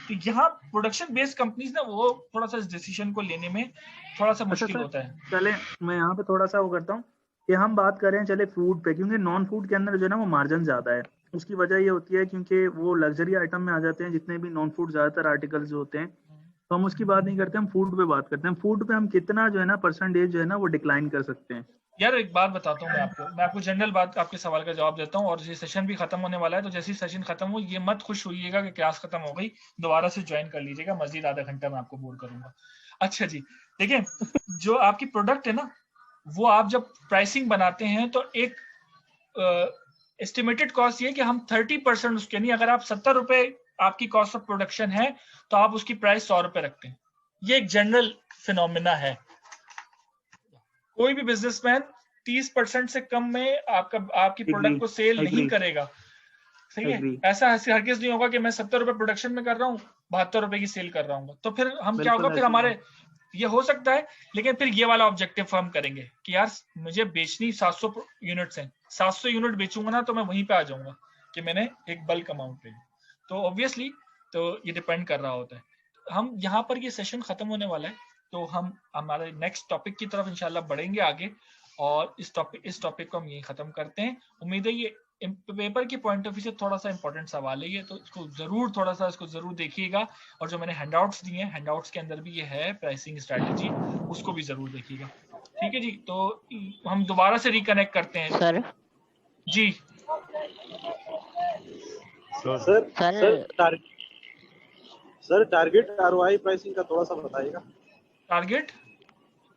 तो यहाँ प्रोडक्शन बेस्ड कंपनीज ना वो थोड़ा सा इस डिसीजन को लेने में थोड़ा सा मुश्किल होता है। चले मैं यहाँ पे थोड़ा सा वो करता हूँ कि हम बात करें चले फूड पे, क्योंकि नॉन फूड के अंदर जो है ना वो मार्जिन ज्यादा है। उसकी वजह ये होती है क्योंकि वो लग्जरी आइटम में आ जाते हैं, जितने भी नॉन फूड ज्यादातर आर्टिकल्स होते हैं, तो हम उसकी बात नहीं करते, हम फूड पे बात करते हैं। फूड पे हम कितना जो है ना परसेंटेज जो है ना वो डिक्लाइन कर सकते हैं? यार एक बात बताता हूँ मैं आपको जनरल बात आपके सवाल का जवाब देता हूँ, और ये सेशन भी खत्म होने वाला है, तो जैसे ही सेशन खत्म हो ये मत खुश होइएगा कि क्लास खत्म हो गई, दोबारा से ज्वाइन कर लीजिएगा, मजीद आधा घंटा मैं आपको बोर करूंगा। अच्छा जी, देखिए जो आपकी प्रोडक्ट है ना, वो आप जब प्राइसिंग बनाते हैं तो एक एस्टिमेटेड कॉस्ट ये कि हम 30% उसके, नहीं अगर आप 70 रुपए आपकी कॉस्ट ऑफ प्रोडक्शन है तो आप उसकी प्राइस 100 रुपए रखते हैं। ये एक जनरल फिनोमिना है। कोई भी बिजनेसमैन 30% से कम में आपकी प्रोडक्ट को सेल नहीं करेगा, सही है। ऐसा हरगिज नहीं होगा कि मैं 70 रुपए प्रोडक्शन में कर रहा हूँ, 72 रुपए की सेल कर रहा हूँ, तो फिर हम क्या होगा, फिर हमारे ये हो सकता है, लेकिन फिर ये वाला ऑब्जेक्टिव हम करेंगे कि यार मुझे बेचनी 700 यूनिट्स हैं, 700 यूनिट बेचूंगा ना तो मैं वहीं पे आ जाऊंगा कि मैंने एक बल्क अमाउंट ले। तो ऑब्वियसली तो ये डिपेंड कर रहा होता है। हम यहाँ पर ये सेशन खत्म होने वाला है, तो हम हमारे नेक्स्ट टॉपिक की तरफ इंशाल्लाह बढ़ेंगे आगे, और इस टॉपिक को हम यही खत्म करते हैं। उम्मीद है ये पेपर की पॉइंट ऑफ व्यू से थोड़ा सा इंपॉर्टेंट सवाल है ये, तो इसको जरूर थोड़ा सा इसको जरूर देखिएगा, और जो मैंने हैंडआउट्स दिए हैं, हैंडआउट्स के अंदर भी ये है प्राइसिंग स्ट्रेटजी, उसको भी जरूर देखिएगा, ठीक है जी। तो हम दोबारा से रिकनेक्ट करते हैं सर जी। सर टारगेट आरओआई प्राइसिंग का थोड़ा सा बताइएगा।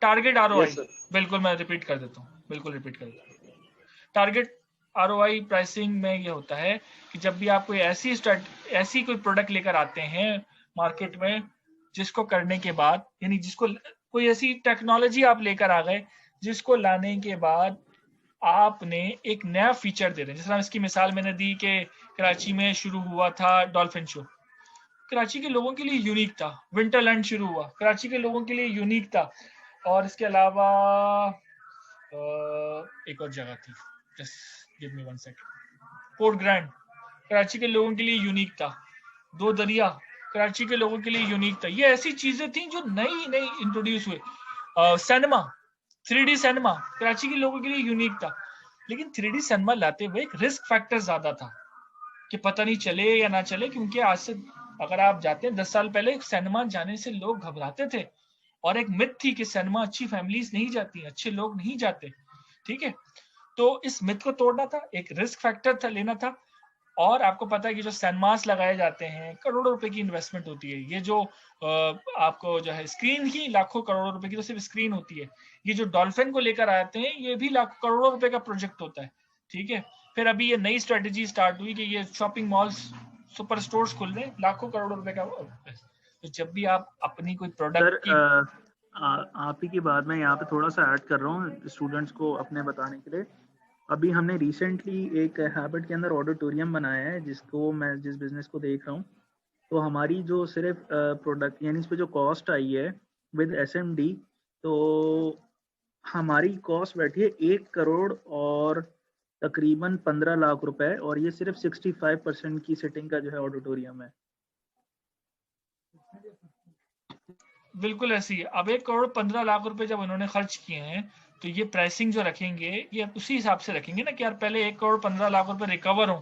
टारगेट आरओआई बिल्कुल मैं रिपीट कर देता हूँ, बिल्कुल रिपीट कर देता हूँ। टारगेट आरओआई प्राइसिंग में ये होता है कि जब भी आप कोई ऐसी कोई प्रोडक्ट लेकर आते हैं मार्केट में, जिसको करने के बाद, यानी जिसको कोई ऐसी टेक्नोलॉजी आप लेकर आ गए जिसको लाने के बाद आपने एक नया फीचर दे रहे हैं। जिस तरह इसकी मिसाल मैंने दी कि कराची में शुरू हुआ था डॉल्फिन शो, कराची के लोगों के लिए यूनिक था। विंटरलैंड शुरू हुआ, कराची के लोगों के लिए यूनिक था। और इसके अलावा एक और जगह थी, just give me 1 second, port grand Karachi के लोगों के लिए यूनिक था। दो दरिया कराची के लोगों के लिए यूनिक था। ये ऐसी चीजें थी जो नई इंट्रोड्यूस हुए। सिनेमा, 3D सिनेमा कराची के लोगों के लिए यूनिक था, लेकिन 3D सिनेमा लाते हुए एक रिस्क फैक्टर ज्यादा था कि पता नहीं चले या ना चले, क्योंकि आज से अगर आप जाते हैं 10 साल पहले सिनेमा जाने से लोग घबराते थे, और एक मिथ थी कि सिनेमा अच्छी फैमिलीज नहीं जाती, अच्छे लोग नहीं जाते, ठीक है। तो इस मिथ को तोड़ना था, एक रिस्क फैक्टर था लेना था। और आपको पता है कि जो सैनमास लगाए जाते हैं करोड़ों रुपए की इन्वेस्टमेंट होती है। ये जो आपको जो है स्क्रीन ही लाखों करोड़ों रुपए की तो सिर्फ स्क्रीन होती है। ये जो डॉल्फिन को लेकर आते हैं ये भी लाखों करोड़ों रुपए का प्रोजेक्ट होता है, ठीक है। फिर अभी ये नई स्ट्रेटेजी स्टार्ट हुई कि ये शॉपिंग मॉल्स सुपर स्टोर्स खुल रहे हैं, लाखों करोड़ों रुपए का। तो जब भी आप अपनी कोई प्रोडक्ट की आप ही की बात में यहाँ पे थोड़ा सा ऐड कर रहा हूँ स्टूडेंट्स को अपने बताने के लिए। अभी हमने रिसेंटली एक हैबिट के अंदर ऑडिटोरियम बनाया है, जिसको मैं जिस बिजनेस को देख रहा हूँ, तो हमारी जो सिर्फ प्रोडक्ट यानी इस पे जो कॉस्ट आई है विद SMD, तो हमारी कॉस्ट बैठी है 1 करोड़ और तकरीबन 15 लाख रुपए, और ये सिर्फ 65% की सिटिंग का जो है ऑडिटोरियम है। बिल्कुल ऐसी है। अब 1 करोड़ 15 लाख रुपए जब उन्होंने खर्च किए हैं तो ये प्राइसिंग जो रखेंगे ये उसी हिसाब से रखेंगे ना कि यार पहले 1 करोड़ 15 लाख रुपए रिकवर हो,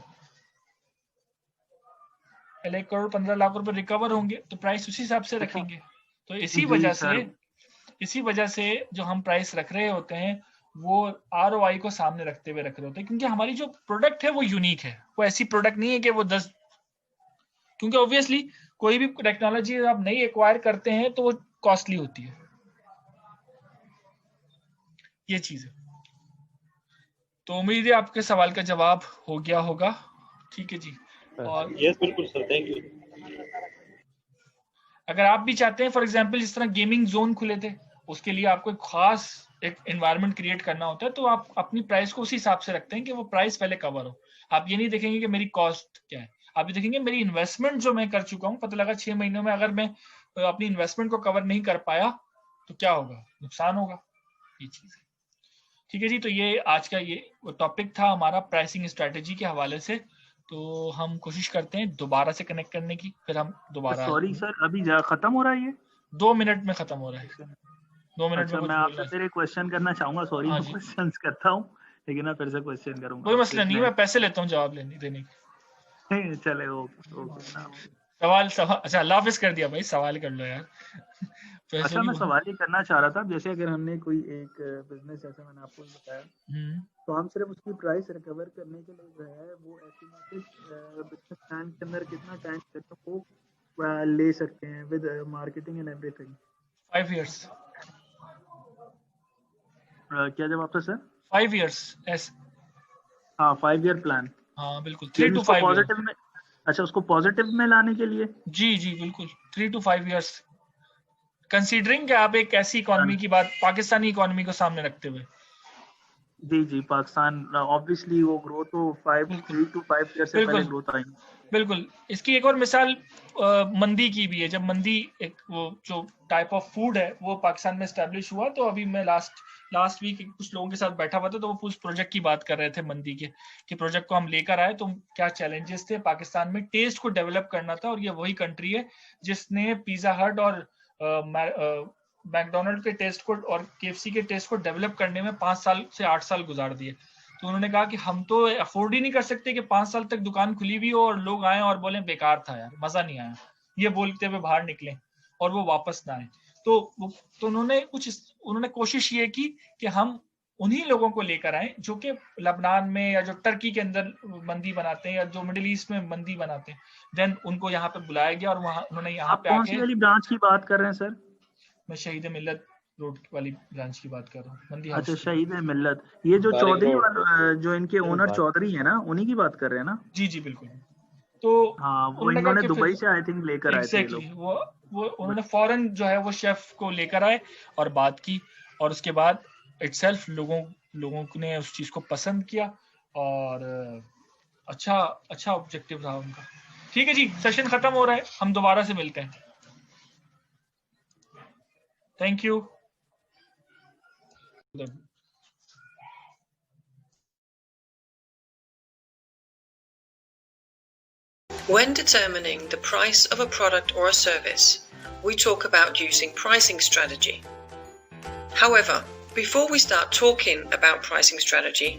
पहले 1 करोड़ 15 लाख रुपए रिकवर होंगे तो प्राइस उसी हिसाब से रखेंगे। तो इसी वजह से जो हम प्राइस रख रहे होते हैं वो ROI को सामने रखते हुए रख रहे होते हैं, क्योंकि हमारी जो प्रोडक्ट है वो यूनिक है। वो ऐसी प्रोडक्ट नहीं है कि वो 10, क्योंकि ऑब्वियसली कोई भी टेक्नोलॉजी आप नई एक्वायर करते हैं तो वो कॉस्टली होती है, ये चीज है। तो उम्मीद है आपके सवाल का जवाब हो गया होगा, ठीक है जी। और यस बिल्कुल सर, थैंक यू। अगर आप भी चाहते हैं फॉर एग्जांपल जिस तरह गेमिंग जोन खुले थे, उसके लिए आपको एक खास एक एनवायरनमेंट क्रिएट करना होता है, तो आप अपनी प्राइस को उसी हिसाब से रखते हैं कि वो प्राइस पहले कवर हो। आप ये नहीं देखेंगे कि मेरी कॉस्ट क्या है, आप ये देखेंगे मेरी इन्वेस्टमेंट जो मैं कर चुका हूँ, पता लगा 6 महीनों में अगर मैं अपनी इन्वेस्टमेंट को कवर नहीं कर पाया तो क्या होगा, नुकसान होगा, ये चीज है। ठीक है जी, तो ये आज का ये टॉपिक था हमारा प्राइसिंग स्ट्रेटेजी के हवाले से। तो हम कोशिश करते हैं दोबारा से कनेक्ट करने की, फिर हम दोबारा। सॉरी सर, अभी खत्म हो रहा है ये? 2 मिनट में खत्म हो रहा है। 2 मिनट अच्छा, में मैं आपसे फिर एक क्वेश्चन करना चाहूंगा। सॉरी हाँ मैं जी। क्वेश्चंस करता हूँ, लेकिन मैं फिर से क्वेश्चन करूंगा। कोई मसला नहीं, मैं पैसे लेता हूँ जवाब देने के। चले ओके। सवाल अच्छा अल्लाह हाफिज कर दिया भाई, सवाल कर लो यार। अच्छा, मैं सवाल ये करना चाह रहा था, जैसे अगर हमने कोई एक बिजनेस, जैसे मैंने आपको बताया, तो हम सिर्फ उसकी प्राइस रिकवर करने के लिए जो है वो एस्टिमेटेड बिजनेस प्लान के अंदर कितना टाइम वो ले सकते हैं with marketing and everything? 5 years। क्या जवाब था सर? 5 years। हाँ, 5 year प्लान। हाँ बिल्कुल, 3 to 5 years में। अच्छा, उसको पॉजिटिव में लाने के लिए? जी बिल्कुल, 3 to 5 years कंसीडरिंग कि आप एक ऐसी इकोनॉमी की बात, पाकिस्तानी इकोनॉमी को सामने रखते हुए। जी, पाकिस्तान ऑब्वियसली वो ग्रोथ तो 3 to 5 years से पहले ग्रोथ आएगी। बिल्कुल। इसकी एक और मिसाल मंदी की भी है। जब मंदी एक वो जो टाइप ऑफ फूड है वो पाकिस्तान में एस्टेब्लिश हुआ, तो अभी मैं लास्ट वीक कुछ लोगों के साथ बैठा हुआ था, तो वो उस प्रोजेक्ट की बात कर रहे थे मंदी के, कि प्रोजेक्ट को हम लेकर आए तो क्या चैलेंजेस थे। पाकिस्तान में टेस्ट को डेवलप करना था, और ये वही कंट्री है जिसने पिज्जा हट और मैकडोनल्ड के टेस्ट को और KFC के टेस्ट को डेवलप करने में 5 साल से 8 साल गुजार दिए। तो उन्होंने कहा कि हम तो अफोर्ड ही नहीं कर सकते कि 5 साल तक दुकान खुली हुई हो और लोग आए और बोले बेकार था यार, मजा नहीं आया, ये बोलते हुए बाहर निकले और वो वापस ना आए। तो उन्होंने कोशिश ये की कि हम उन्हीं लोगों को लेकर आए जो कि लबनान में या जो टर्की के अंदर मंदी बनाते हैं या जो मिडिल ईस्ट में मंदी बनाते हैं, देन उनको यहाँ पे बुलाया गया और वहाँ उन्होंने यहाँ पे आके। कौन सी वाली ब्रांच की बात कर रहे हैं सर? मैं शहीद मिल्लत रोड वाली ब्रांच की बात कर रहा हूँ, मंदी। अच्छा, शहीद मिल्लत, ये जो चौधरी जो इनके ओनर चौधरी है ना, उन्हीं की बात कर रहे हैं ना? जी बिल्कुल। तो हाँ, वो इन्होंने दुबई से आई थिंक लेकर आए थे लोग। वो उन्होंने फौरन जो है वो शेफ को लेकर आए और बात की, और उसके बाद इटसेल्फ लोगों ने उस चीज को पसंद किया और अच्छा ऑब्जेक्टिव रहा उनका। ठीक है जी, सेशन खत्म हो रहा है, हम दोबारा से मिलते हैं। Thank you. When determining the price of a product or a service, we talk about using pricing strategy. However, before we start talking about pricing strategy,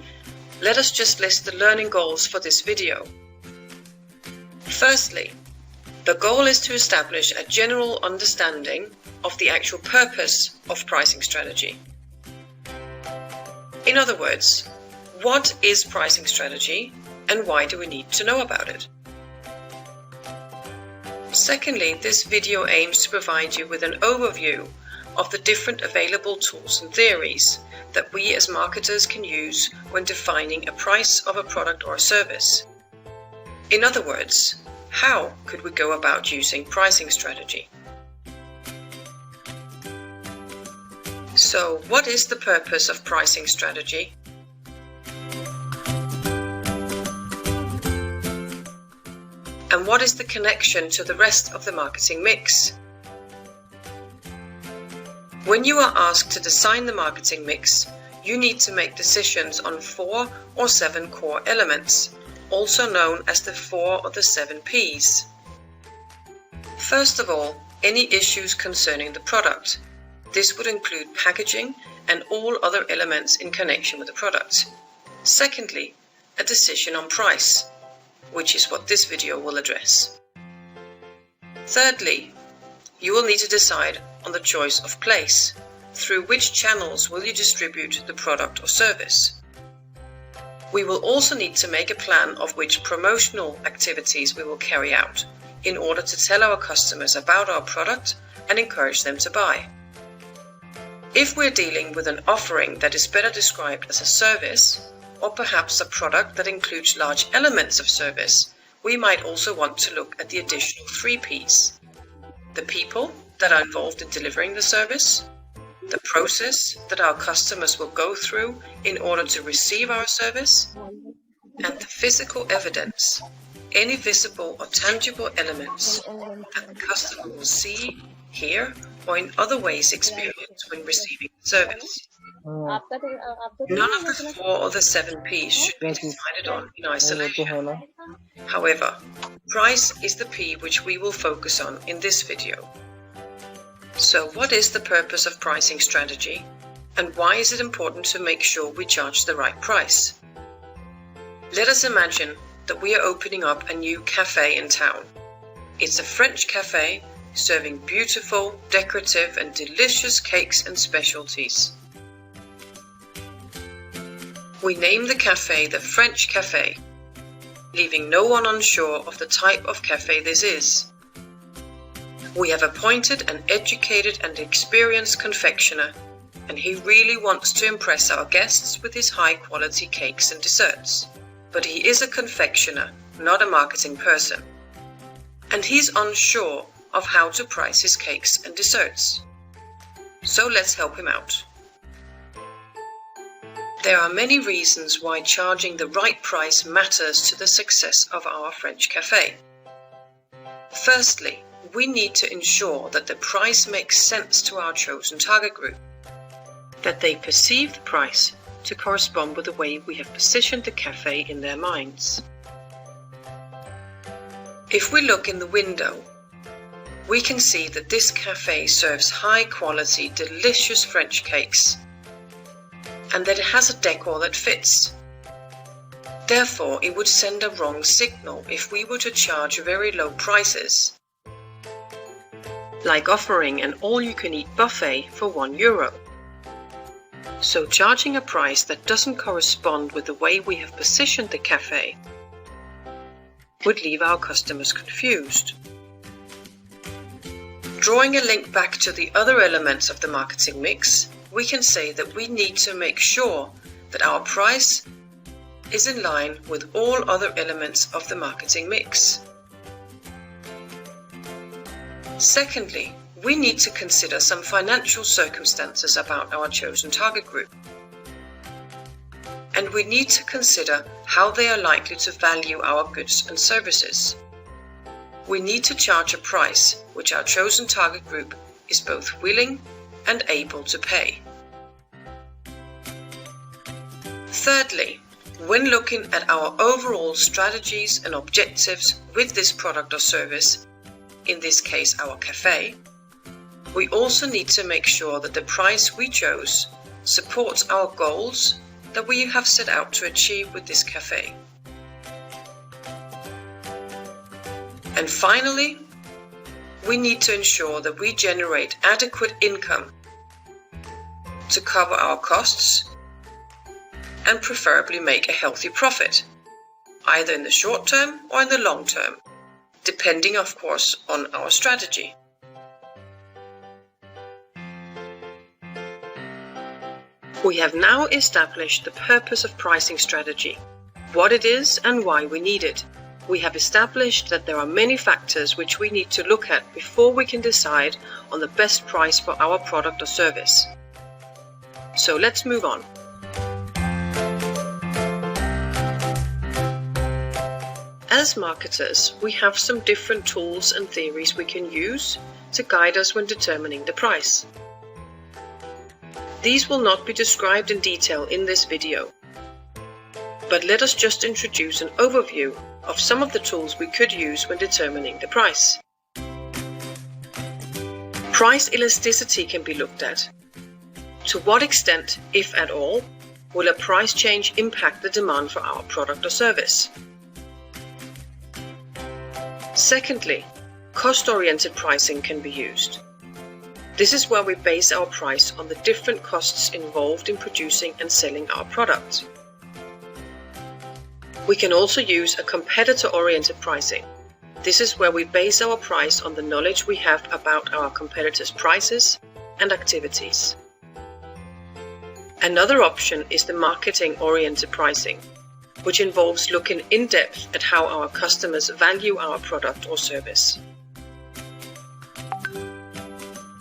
let us just list the learning goals for this video. Firstly, the goal is to establish a general understanding of the actual purpose of pricing strategy. In other words, what is pricing strategy and why do we need to know about it? Secondly, this video aims to provide you with an overview of the different available tools and theories that we as marketers can use when defining a price of a product or service. In other words, how could we go about using pricing strategy? So, what is the purpose of pricing strategy? And what is the connection to the rest of the marketing mix? When you are asked to design the marketing mix, you need to make decisions on 4 or 7 core elements, also known as the 4 or the 7 Ps. First of all, any issues concerning the product. This would include packaging and all other elements in connection with the product. Secondly, a decision on price, which is what this video will address. Thirdly, you will need to decide on the choice of place. Through which channels will you distribute the product or service? We will also need to make a plan of which promotional activities we will carry out in order to tell our customers about our product and encourage them to buy. If we're dealing with an offering that is better described as a service, or perhaps a product that includes large elements of service, we might also want to look at the additional 3 Ps. The people that are involved in delivering the service, the process that our customers will go through in order to receive our service, and the physical evidence, any visible or tangible elements that the customer will see, hear, or in other ways experience when receiving the service. None of the 4 or the 7 Ps should be decided on in isolation. However, price is the P which we will focus on in this video. So what is the purpose of pricing strategy, and why is it important to make sure we charge the right price? Let us imagine that we are opening up a new cafe in town. It's a French cafe serving beautiful, decorative and delicious cakes and specialties. We name the cafe the French Cafe, leaving no one unsure of the type of cafe this is. We have appointed an educated and experienced confectioner, and he really wants to impress our guests with his high-quality cakes and desserts. But he is a confectioner, not a marketing person, and he's unsure of how to price his cakes and desserts. So let's help him out. There are many reasons why charging the right price matters to the success of our French cafe. Firstly, we need to ensure that the price makes sense to our chosen target group, that they perceive the price to correspond with the way we have positioned the cafe in their minds. If we look in the window, we can see that this cafe serves high-quality, delicious French cakes, and that it has a decor that fits. Therefore, it would send a wrong signal if we were to charge very low prices, like offering an all-you-can-eat buffet for €1. So charging a price that doesn't correspond with the way we have positioned the cafe would leave our customers confused. Drawing a link back to the other elements of the marketing mix, we can say that we need to make sure that our price is in line with all other elements of the marketing mix. Secondly, we need to consider some financial circumstances about our chosen target group. And we need to consider how they are likely to value our goods and services. We need to charge a price which our chosen target group is both willing and able to pay. Thirdly, when looking at our overall strategies and objectives with this product or service, in this case our cafe, we also need to make sure that the price we chose supports our goals that we have set out to achieve with this cafe. And finally, we need to ensure that we generate adequate income to cover our costs and preferably make a healthy profit, either in the short term or in the long term, depending of course on our strategy. We have now established the purpose of pricing strategy, what it is and why we need it. We have established that there are many factors which we need to look at before we can decide on the best price for our product or service. So let's move on. As marketers, we have some different tools and theories we can use to guide us when determining the price. These will not be described in detail in this video, but let us just introduce an overview of some of the tools we could use when determining the price. Price elasticity can be looked at. To what extent, if at all, will a price change impact the demand for our product or service? Secondly, cost-oriented pricing can be used. This is where we base our price on the different costs involved in producing and selling our product. We can also use a competitor-oriented pricing. This is where we base our price on the knowledge we have about our competitors' prices and activities. Another option is the marketing-oriented pricing, which involves looking in depth at how our customers value our product or service.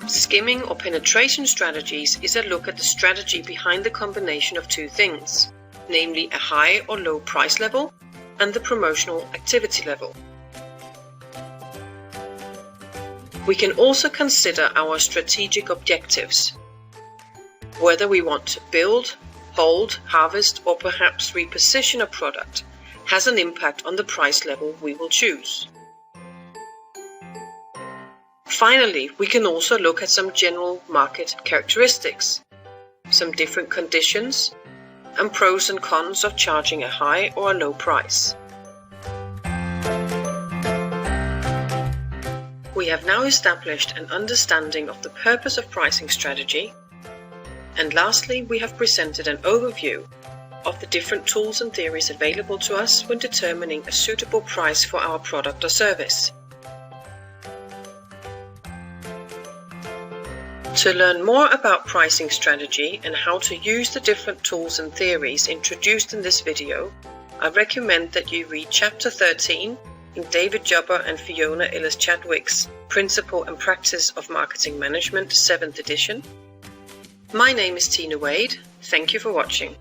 Skimming or penetration strategies is a look at the strategy behind the combination of two things, namely a high or low price level and the promotional activity level. We can also consider our strategic objectives, whether we want to build, hold, harvest, or perhaps reposition a product has an impact on the price level we will choose. Finally, we can also look at some general market characteristics, some different conditions, and pros and cons of charging a high or a low price. We have now established an understanding of the purpose of pricing strategy, and lastly, we have presented an overview of the different tools and theories available to us when determining a suitable price for our product or service. To learn more about pricing strategy and how to use the different tools and theories introduced in this video, I recommend that you read Chapter 13 in David Jobber and Fiona Ellis-Chadwick's Principle and Practice of Marketing Management, 7th edition. My name is Tina Wade. Thank you for watching.